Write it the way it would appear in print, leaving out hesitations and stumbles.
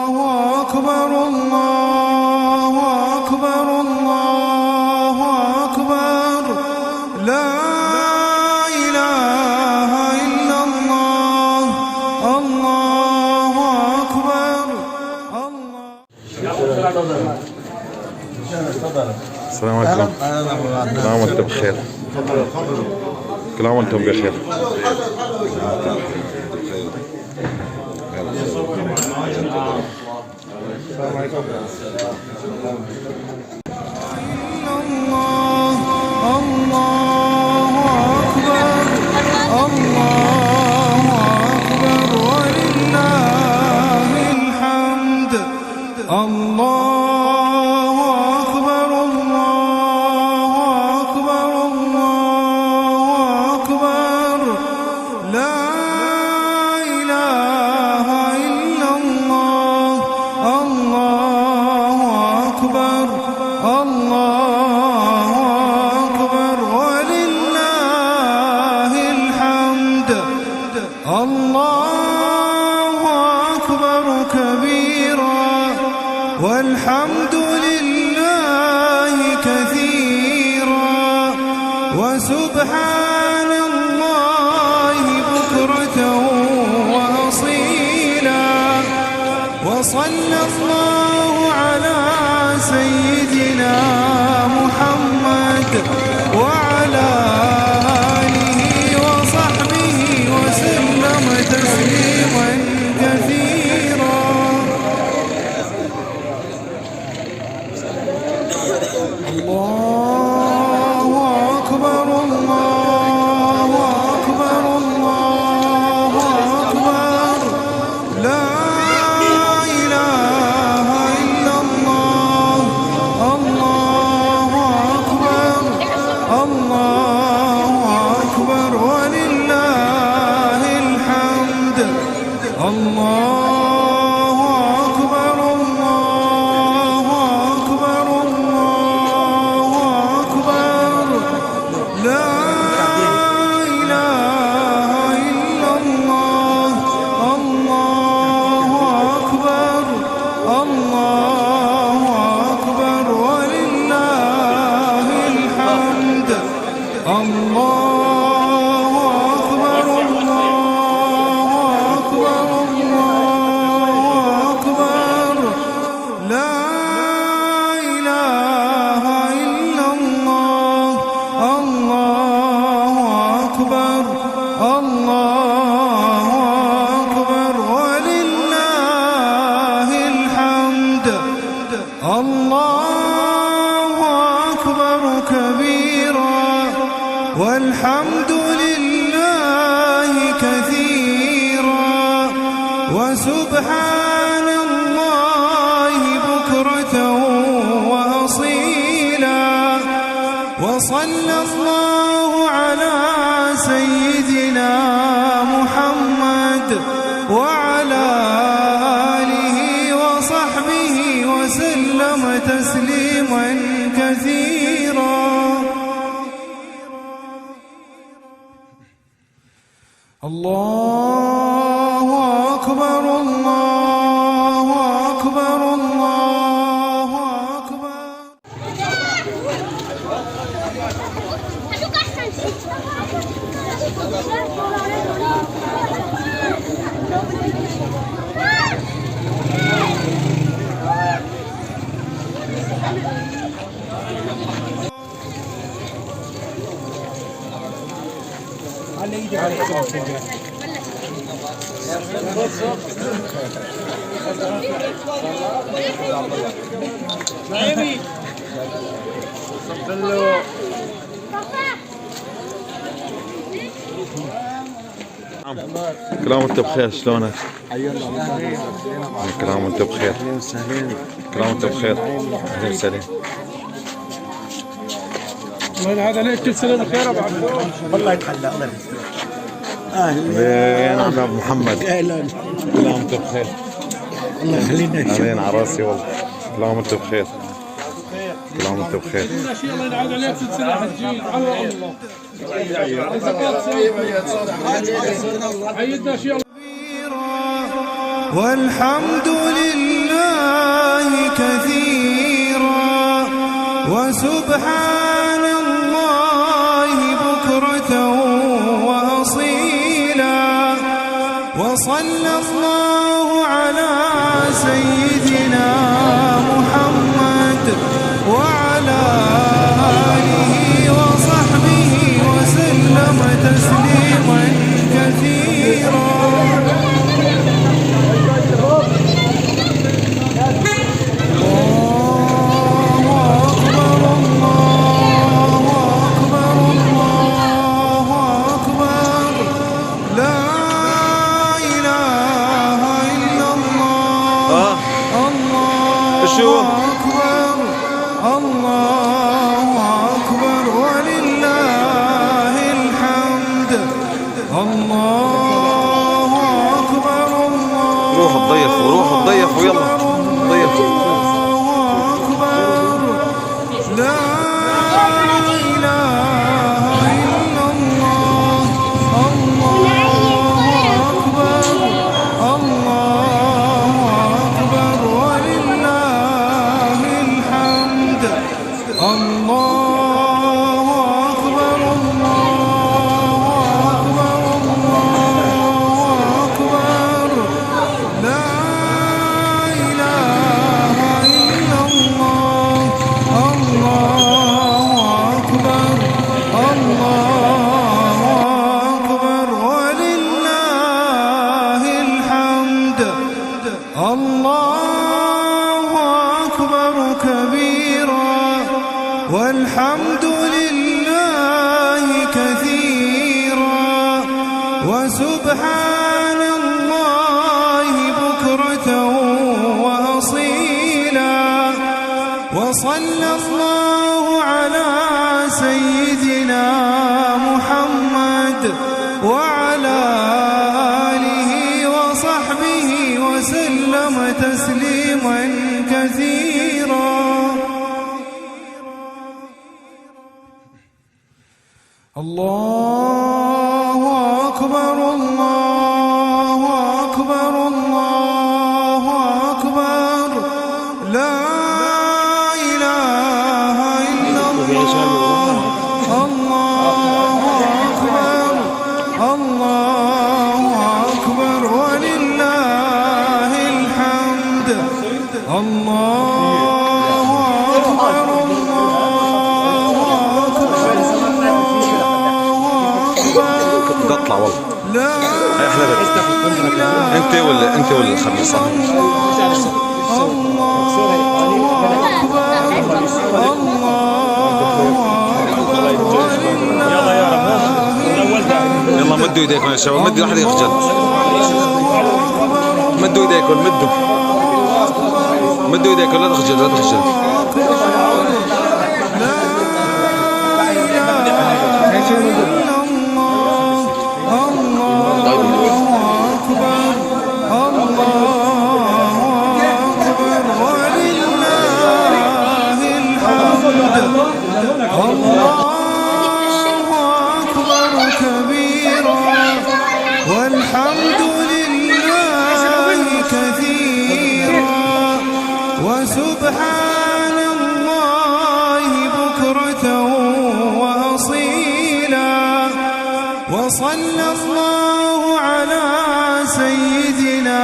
أكبر الله أكبر الله أكبر لا إله إلا الله الله أكبر السلام عليكم. كل عام وانتم بخير. كل عام وانتم بخير. السلام عليكم. الله الله أكبر الله أكبر ولله الحمد الله أكبر الله أكبر الله أكبر لا إله إلا الله الله أكبر الله أكبر ولله الحمد الله أكبر كبيرا والحمد لله كثيرا وسبحان الله بكرة وأصيلا وصلى الله على سيدنا محمد وعلى آله وصحبه وسلم تسليما كثيرا الله أكبر الله أكبر الله أكبر لا إله إلا الله الله أكبر الله أكبر ولله الحمد الله أكبر الله أكبر الله أكبر لا إله إلا الله الله أكبر الله أكبر ولله الحمد الله أكبر الله أكبر الله أكبر لا إله إلا الله الله أكبر الله أكبر ولله الحمد الله أكبر كبيرا والحمد لله كثيرا وسبحان الله بكرة وأصيلا وصلى الله على سيدنا محمد وعلى آله وصحبه وسلم تسليما كثيرا الله أكبر الله أكبر الله أكبر كل عام وانت بخير. شلونك؟ كل عام وانت بخير. كل عام وانت بخير. اهلا وسهلا. الله هذا عليك كل سنه بخير ابو عبد والله يتحلى. الله اهلا عم ابو محمد. اهلا. كل عام وانت بخير. الله يخلينا ان شاء الله. اهلين على راسي والله. كل عام وانت بخير. كل عام وانت بخير. الله ينعاد عليك سلسله حجين على الله. والحمد لله كثيرا وسبحان الله بكرة وأصيلا وصلى الله على سيدنا محمد وعلى آله وصحبه وسلم تسليما كثيرا. شو الله أكبر ولله الحمد. الله أكبر الله روحوا تضيفوا روحوا تضيفوا يلا ضيفوا. الله أكبر لا إله إلا الله. الله أكبر الله أكبر ولله الحمد. الله أكبر الله أكبر لا إله إلا الله. الله أكبر ولله الحمد. الله أكبر كبيرا والحمد لله كثيرا وسبحان الله بكرة وأصيلا وصلى الله على سيدنا محمد وعلى آله وصحبه وسلم تسليما كثيرا. الله أكبر الله أكبر الله أكبر لا إله إلا الله. الله أكبر الله أكبر ولله الحمد. الله أكبر تطلع والله لا احنا انت ولا الخميس صح؟ يلا مدوا ايديكم يا شباب مدوا واحد يخجل مدوا ايديكم مدوا ايديكم لا تخجل لا تخجل. الله أكبر كبيرا والحمد لله كثيرا وسبحان الله بكرة وأصيلا وصلى الله على سيدنا